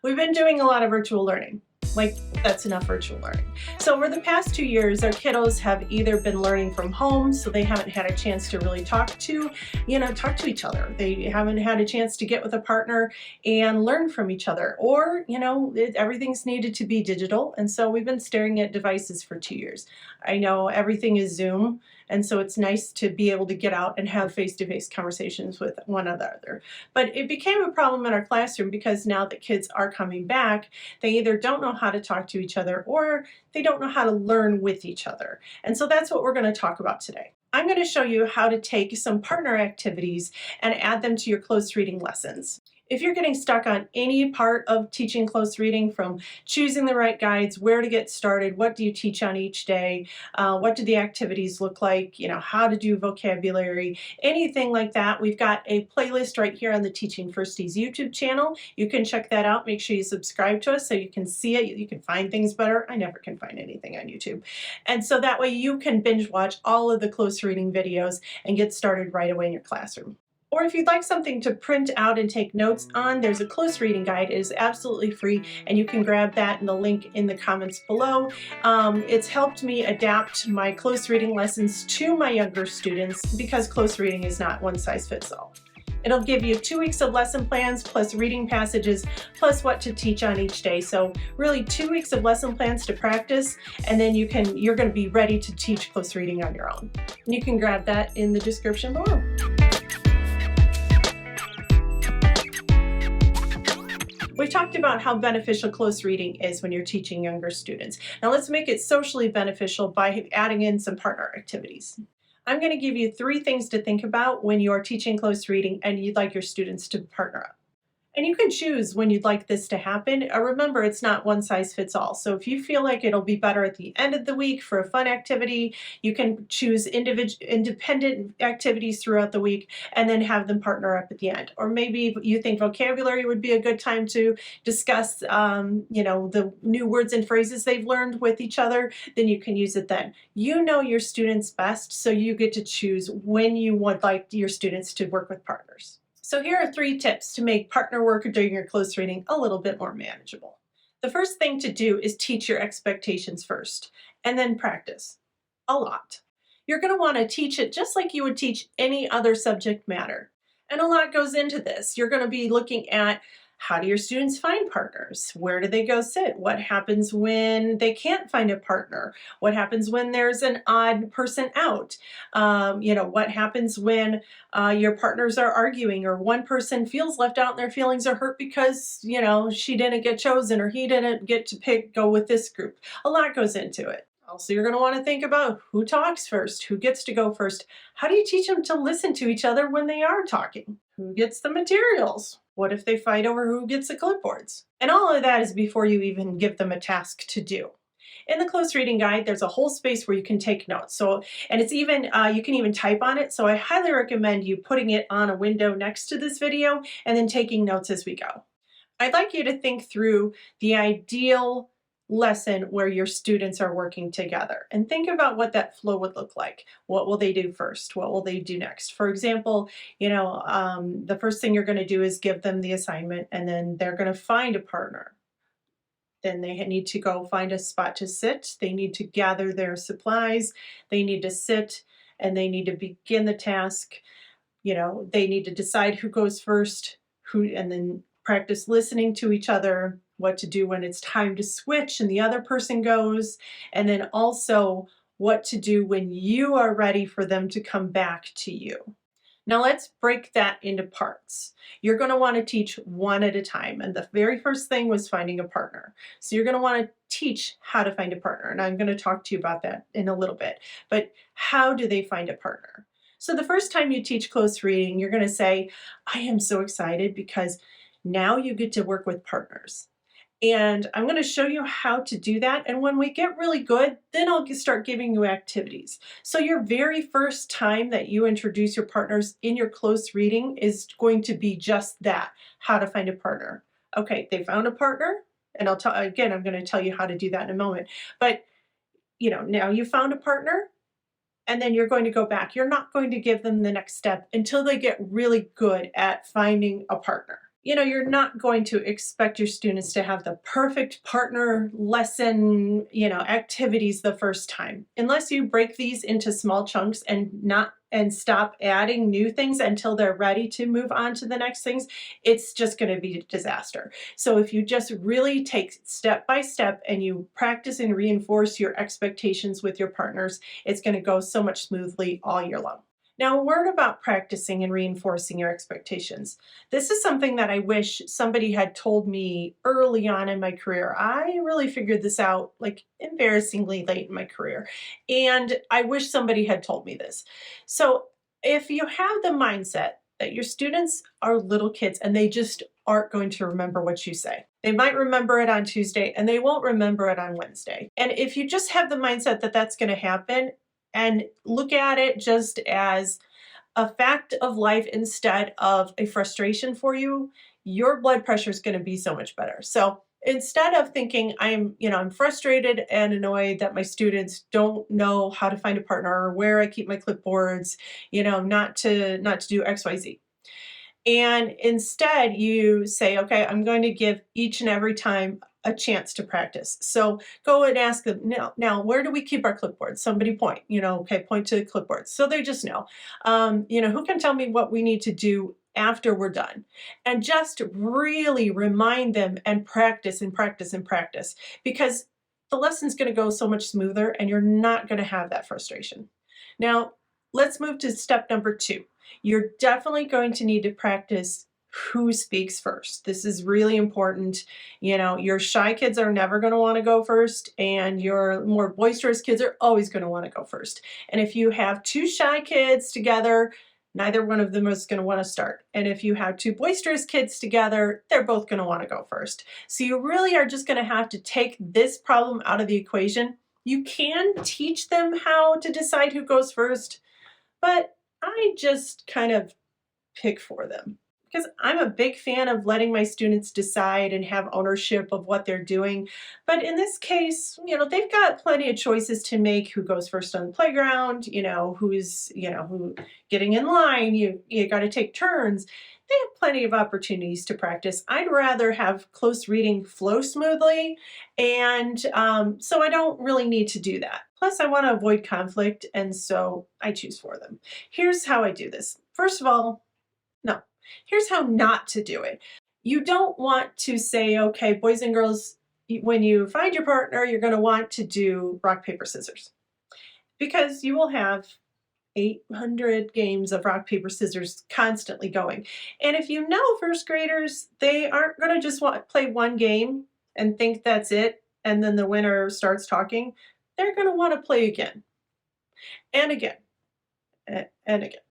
We've been doing a lot of virtual learning. Like, that's enough virtual learning. So over the past 2 years, our kiddos have either been learning from home, so they haven't had a chance to really talk to each other. They haven't had a chance to get with a partner and learn from each other. Or, everything's needed to be digital. And so we've been staring at devices for 2 years. I know everything is Zoom. And so it's nice to be able to get out and have face-to-face conversations with one another. But it became a problem in our classroom because now that kids are coming back, they either don't know how to talk to each other or they don't know how to learn with each other. And so that's what we're going to talk about today. I'm going to show you how to take some partner activities and add them to your close reading lessons. If you're getting stuck on any part of teaching close reading, from choosing the right guides, where to get started, what do you teach on each day, what do the activities look like, how to do vocabulary, anything like that, we've got a playlist right here on the Teaching Firsties YouTube channel. You can check that out. Make sure you subscribe to us so you can see it. You can find things better. I never can find anything on YouTube. And so that way you can binge watch all of the close reading videos and get started right away in your classroom. Or if you'd like something to print out and take notes on, there's a close reading guide. It is absolutely free, and you can grab that in the link in the comments below. It's helped me adapt my close reading lessons to my younger students because close reading is not one size fits all. It'll give you 2 weeks of lesson plans plus reading passages plus what to teach on each day. So really 2 weeks of lesson plans to practice, and then you're going to be ready to teach close reading on your own. And you can grab that in the description below. We've talked about how beneficial close reading is when you're teaching younger students. Now let's make it socially beneficial by adding in some partner activities. I'm going to give you 3 things to think about when you're teaching close reading and you'd like your students to partner up. And you can choose when you'd like this to happen. Remember, it's not one size fits all. So if you feel like it'll be better at the end of the week for a fun activity, you can choose independent activities throughout the week and then have them partner up at the end. Or maybe you think vocabulary would be a good time to discuss, the new words and phrases they've learned with each other, then you can use it then. You know your students best, so you get to choose when you would like your students to work with partners. So here are 3 tips to make partner work during your close reading a little bit more manageable. The first thing to do is teach your expectations first, and then practice a lot. You're going to want to teach it just like you would teach any other subject matter. And a lot goes into this. You're going to be looking at, how do your students find partners? Where do they go sit? What happens when they can't find a partner? What happens when there's an odd person out? What happens when your partners are arguing, or one person feels left out and their feelings are hurt because, she didn't get chosen or he didn't get to go with this group. A lot goes into it. Also, you're going to want to think about who talks first, who gets to go first. How do you teach them to listen to each other when they are talking? Who gets the materials? What if they fight over who gets the clipboards? And all of that is before you even give them a task to do. In the close reading guide, there's a whole space where you can take notes. And it's even, you can even type on it. So I highly recommend you putting it on a window next to this video and then taking notes as we go. I'd like you to think through the ideal lesson where your students are working together and think about what that flow would look like. What will they do first? What will they do next? For example, the first thing you're going to do is give them the assignment, and then they're going to find a partner. Then they need to go find a spot to sit. They need to gather their supplies. They need to sit, and they need to begin the task. They need to decide who goes first, and then practice listening to each other, what to do when it's time to switch and the other person goes, and then also what to do when you are ready for them to come back to you. Now let's break that into parts. You're going to want to teach one at a time, and the very first thing was finding a partner. So you're going to want to teach how to find a partner, and I'm going to talk to you about that in a little bit. But how do they find a partner? So the first time you teach close reading, you're going to say, I am so excited because now you get to work with partners. And I'm going to show you how to do that. And when we get really good, then I'll start giving you activities. So your very first time that you introduce your partners in your close reading is going to be just that, how to find a partner. Okay, they found a partner, and I'm going to tell you how to do that in a moment. But, now you found a partner, and then you're going to go back. You're not going to give them the next step until they get really good at finding a partner. you're not going to expect your students to have the perfect partner lesson, activities the first time. Unless you break these into small chunks and stop adding new things until they're ready to move on to the next things, it's just going to be a disaster. So if you just really take step by step and you practice and reinforce your expectations with your partners, it's going to go so much smoothly all year long. Now, a word about practicing and reinforcing your expectations. This is something that I wish somebody had told me early on in my career. I really figured this out like embarrassingly late in my career, and I wish somebody had told me this. So, if you have the mindset that your students are little kids and they just aren't going to remember what you say. They might remember it on Tuesday and they won't remember it on Wednesday. And if you just have the mindset that that's going to happen, and look at it just as a fact of life instead of a frustration for you, your blood pressure is going to be so much better. So instead of thinking I'm frustrated and annoyed that my students don't know how to find a partner or where I keep my clipboards, not to do XYZ. And instead, you say, okay, I'm going to give each and every time a chance to practice. So go and ask them, now where do we keep our clipboards? Somebody point, okay, point to the clipboards. So they just know. Who can tell me what we need to do after we're done? And just really remind them and practice and practice and practice, because the lesson's going to go so much smoother and you're not going to have that frustration. Now, let's move to step number 2. You're definitely going to need to practice who speaks first. This is really important. Your shy kids are never going to want to go first, and your more boisterous kids are always going to want to go first. And if you have 2 shy kids together, neither one of them is going to want to start. And if you have 2 boisterous kids together, they're both going to want to go first. So you really are just going to have to take this problem out of the equation. You can teach them how to decide who goes first, but I just kind of pick for them because I'm a big fan of letting my students decide and have ownership of what they're doing. But in this case, they've got plenty of choices to make: who goes first on the playground, who getting in line, you got to take turns. They have plenty of opportunities to practice. I'd rather have close reading flow smoothly, and so I don't really need to do that. Plus, I want to avoid conflict, and so I choose for them. Here's how I do this. First of all, no, here's how not to do it. You don't want to say, okay, boys and girls, when you find your partner, you're going to want to do rock, paper, scissors, because you will have 800 games of rock, paper, scissors constantly going. And if you know first graders, they aren't going to just want to play one game and think that's it, and then the winner starts talking. They're going to want to play again and again and again.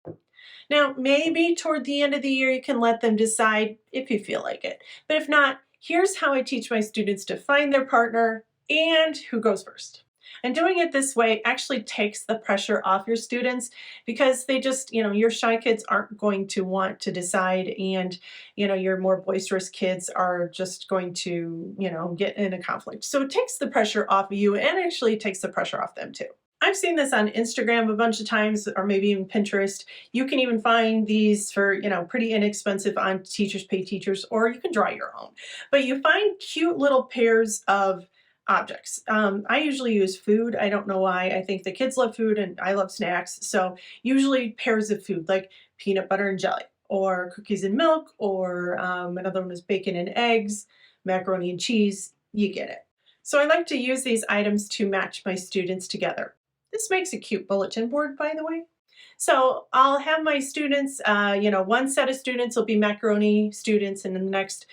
Now, maybe toward the end of the year, you can let them decide if you feel like it. But if not, here's how I teach my students to find their partner and who goes first. And doing it this way actually takes the pressure off your students, because they just, your shy kids aren't going to want to decide, and, your more boisterous kids are just going to, get in a conflict. So it takes the pressure off of you, and actually takes the pressure off them too. I've seen this on Instagram a bunch of times, or maybe even Pinterest. You can even find these for, pretty inexpensive on Teachers Pay Teachers, or you can draw your own. But you find cute little pairs of objects. I usually use food. I don't know why. I think the kids love food and I love snacks. So usually pairs of food like peanut butter and jelly, or cookies and milk, or another one is bacon and eggs, macaroni and cheese. You get it. So I like to use these items to match my students together. This makes a cute bulletin board, by the way. So I'll have my students, one set of students will be macaroni students, and then the next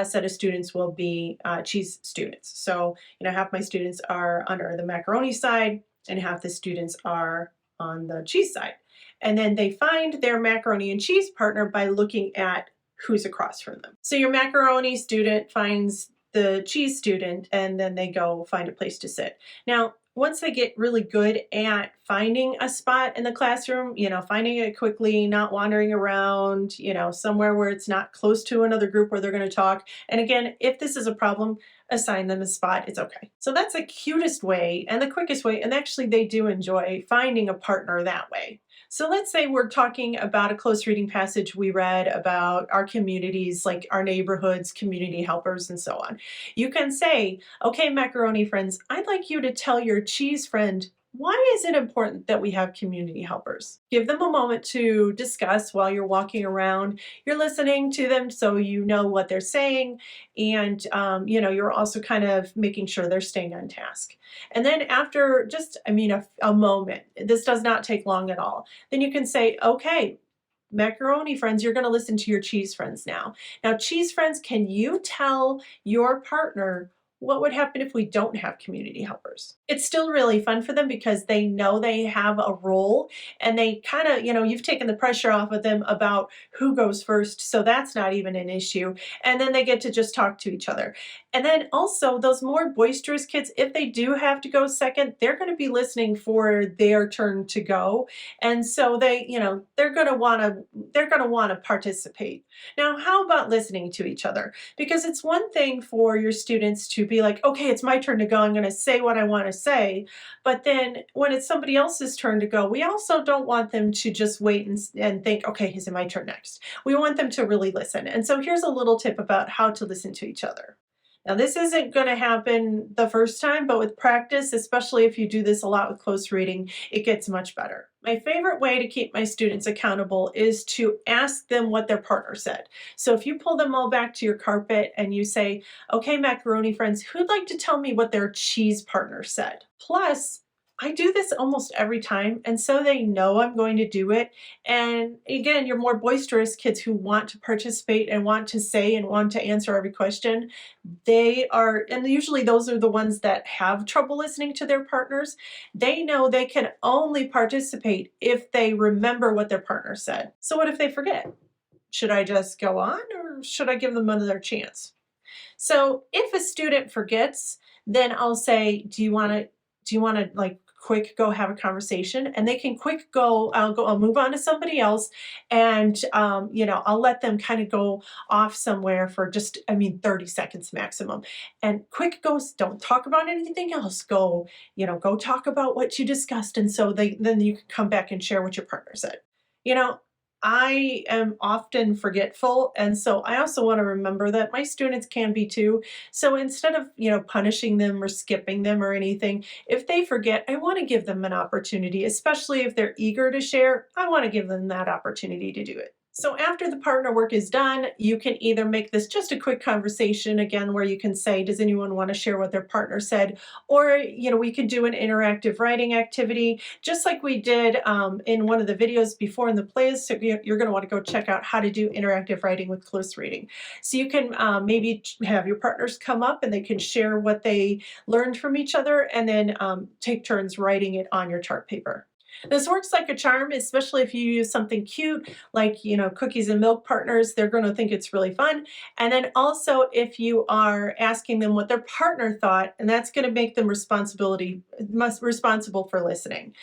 set of students will be cheese students. So, half my students are under the macaroni side and half the students are on the cheese side. And then they find their macaroni and cheese partner by looking at who's across from them. So your macaroni student finds the cheese student, and then they go find a place to sit. Now, once they get really good at finding a spot in the classroom, finding it quickly, not wandering around, somewhere where it's not close to another group where they're going to talk. And again, if this is a problem, assign them a spot. It's okay. So that's the cutest way and the quickest way. And actually, they do enjoy finding a partner that way. So let's say we're talking about a close reading passage we read about our communities, like our neighborhoods, community helpers, and so on. You can say, okay, macaroni friends, I'd like you to tell your cheese friend, why is it important that we have community helpers? Give them a moment to discuss while you're walking around. You're listening to them so you know what they're saying, and you're also kind of making sure they're staying on task. And then after just, a moment, this does not take long at all, then you can say, okay, macaroni friends, you're going to listen to your cheese friends now. Now, cheese friends, can you tell your partner what would happen if we don't have community helpers? It's still really fun for them because they know they have a role, and they kind of, you've taken the pressure off of them about who goes first. So that's not even an issue. And then they get to just talk to each other. And then also, those more boisterous kids, if they do have to go second, they're going to be listening for their turn to go. And so they're going to want to participate. Now, how about listening to each other? Because it's one thing for your students to be like, okay, it's my turn to go, I'm going to say what I want to say. But then when it's somebody else's turn to go, we also don't want them to just wait and think, okay, is it my turn next? We want them to really listen. And so here's a little tip about how to listen to each other. Now, this isn't going to happen the first time, but with practice, especially if you do this a lot with close reading, it gets much better. My favorite way to keep my students accountable is to ask them what their partner said. So if you pull them all back to your carpet and you say, okay, macaroni friends, who'd like to tell me what their cheese partner said? Plus, I do this almost every time, and so they know I'm going to do it. And again, your more boisterous kids who want to participate and want to say and want to answer every question, they are, and usually those are the ones that have trouble listening to their partners. They know they can only participate if they remember what their partner said. So what if they forget? Should I just go on, or should I give them another chance? So if a student forgets, then I'll say, do you want to like quick go have a conversation? And they can quick go, I'll move on to somebody else. And, I'll let them kind of go off somewhere for just, 30 seconds maximum. And quick goes, don't talk about anything else. Go talk about what you discussed. And so then you can come back and share what your partner said. You know, I am often forgetful, and so I also want to remember that my students can be too. So instead of, punishing them or skipping them or anything, if they forget, I want to give them an opportunity, especially if they're eager to share. I want to give them that opportunity to do it. So after the partner work is done, you can either make this just a quick conversation again where you can say, does anyone want to share what their partner said? Or, we could do an interactive writing activity, just like we did in one of the videos before in the plays. So you're going to want to go check out how to do interactive writing with close reading. So you can maybe have your partners come up and they can share what they learned from each other, and then take turns writing it on your chart paper. This works like a charm, especially if you use something cute like, cookies and milk partners. They're going to think it's really fun. And then also if you are asking them what their partner thought, and that's going to make them responsible for listening.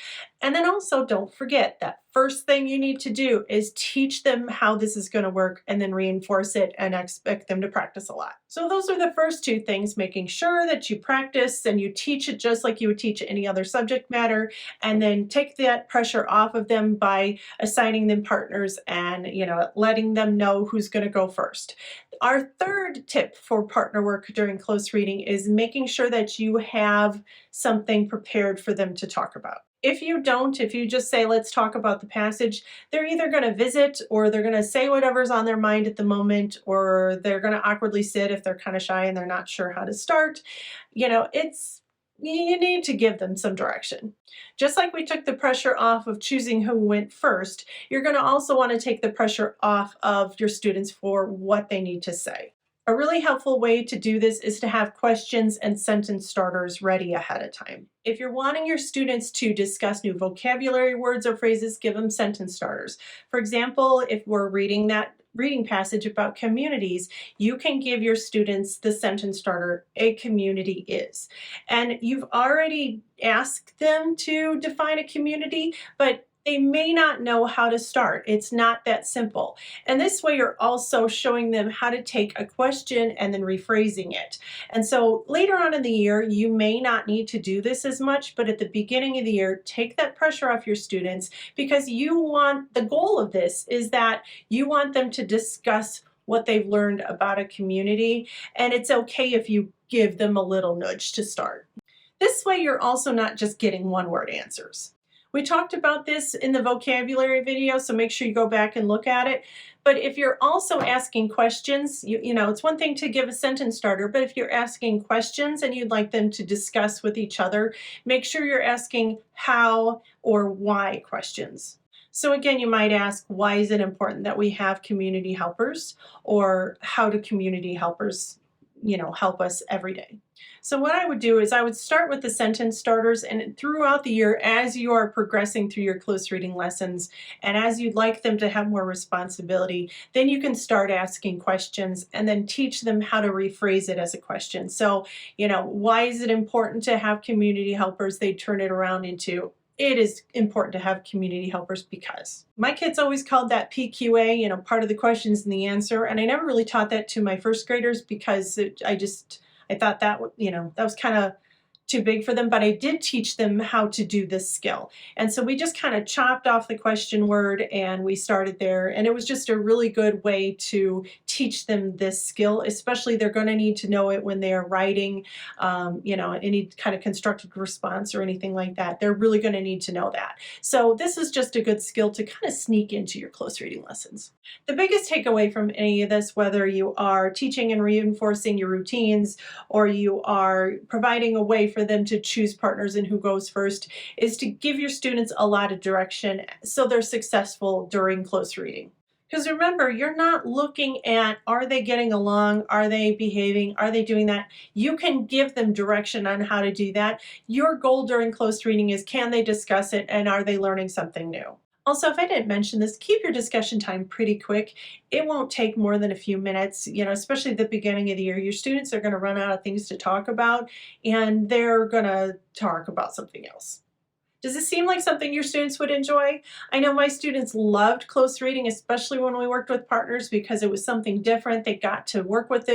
And then also don't forget that first thing you need to do is teach them how this is going to work, and then reinforce it and expect them to practice a lot. So those are the first two things, making sure that you practice and you teach it just like you would teach any other subject matter, and then take that pressure off of them by assigning them partners and, letting them know who's going to go first. Our third tip for partner work during close reading is making sure that you have something prepared for them to talk about. If you don't, if you just say, let's talk about the passage, they're either going to visit, or they're going to say whatever's on their mind at the moment, or they're going to awkwardly sit if they're kind of shy and they're not sure how to start. You need to give them some direction. Just like we took the pressure off of choosing who went first, you're going to also want to take the pressure off of your students for what they need to say. A really helpful way to do this is to have questions and sentence starters ready ahead of time. If you're wanting your students to discuss new vocabulary words or phrases, give them sentence starters. For example, if we're reading that reading passage about communities, you can give your students the sentence starter, a community is. And you've already asked them to define a community, but They may not know how to start. It's not that simple. And this way, you're also showing them how to take a question and then rephrasing it. And so later on in the year, you may not need to do this as much, but at the beginning of the year, take that pressure off your students, because the goal of this is that you want them to discuss what they've learned about a community. And it's okay if you give them a little nudge to start. This way, you're also not just getting one-word answers. We talked about this in the vocabulary video, so make sure you go back and look at it. But if you're also asking questions, you know, it's one thing to give a sentence starter, but if you're asking questions and you'd like them to discuss with each other, make sure you're asking how or why questions. So again, you might ask, why is it important that we have community helpers? Or how do community helpers, help us every day? So what I would do is I would start with the sentence starters, and throughout the year, as you are progressing through your close reading lessons, and as you'd like them to have more responsibility, then you can start asking questions and then teach them how to rephrase it as a question. So, why is it important to have community helpers? They turn it around into, it is important to have community helpers because. My kids always called that PQA, part of the questions and the answer. And I never really taught that to my first graders because I thought that, that was kind of too big for them, but I did teach them how to do this skill. And so we just kind of chopped off the question word and we started there. And it was just a really good way to teach them this skill, especially they're going to need to know it when they are writing, any kind of constructed response or anything like that. They're really going to need to know that. So this is just a good skill to kind of sneak into your close reading lessons. The biggest takeaway from any of this, whether you are teaching and reinforcing your routines or you are providing a way for them to choose partners and who goes first, is to give your students a lot of direction so they're successful during close reading. Because remember, you're not looking at, are they getting along? Are they behaving? Are they doing that? You can give them direction on how to do that. Your goal during close reading is, can they discuss it and are they learning something new? Also, if I didn't mention this, keep your discussion time pretty quick. It won't take more than a few minutes, especially at the beginning of the year. Your students are going to run out of things to talk about and they're going to talk about something else. Does it seem like something your students would enjoy? I know my students loved close reading, especially when we worked with partners, because it was something different. They got to work with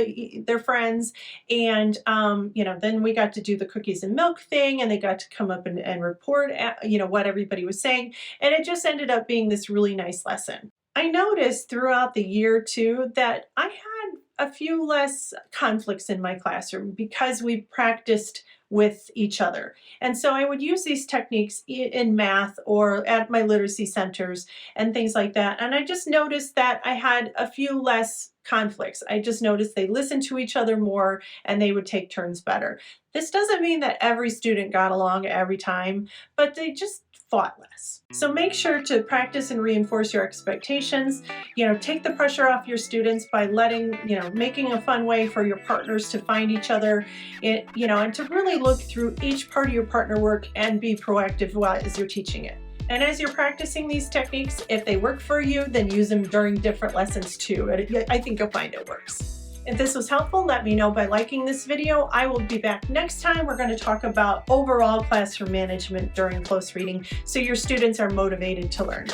their friends, and then we got to do the cookies and milk thing, and they got to come up and report what everybody was saying, and it just ended up being this really nice lesson. I noticed throughout the year too that I had a few less conflicts in my classroom because we practiced with each other. And so I would use these techniques in math or at my literacy centers and things like that. And I just noticed that I had a few less conflicts. I just noticed they listened to each other more and they would take turns better. This doesn't mean that every student got along every time, but they just fought less. So make sure to practice and reinforce your expectations. Take the pressure off your students by making a fun way for your partners to find each other, and to really look through each part of your partner work and be proactive as you're teaching it. And as you're practicing these techniques, if they work for you, then use them during different lessons too. I think you'll find it works. If this was helpful, let me know by liking this video. I will be back next time. We're going to talk about overall classroom management during close reading so your students are motivated to learn.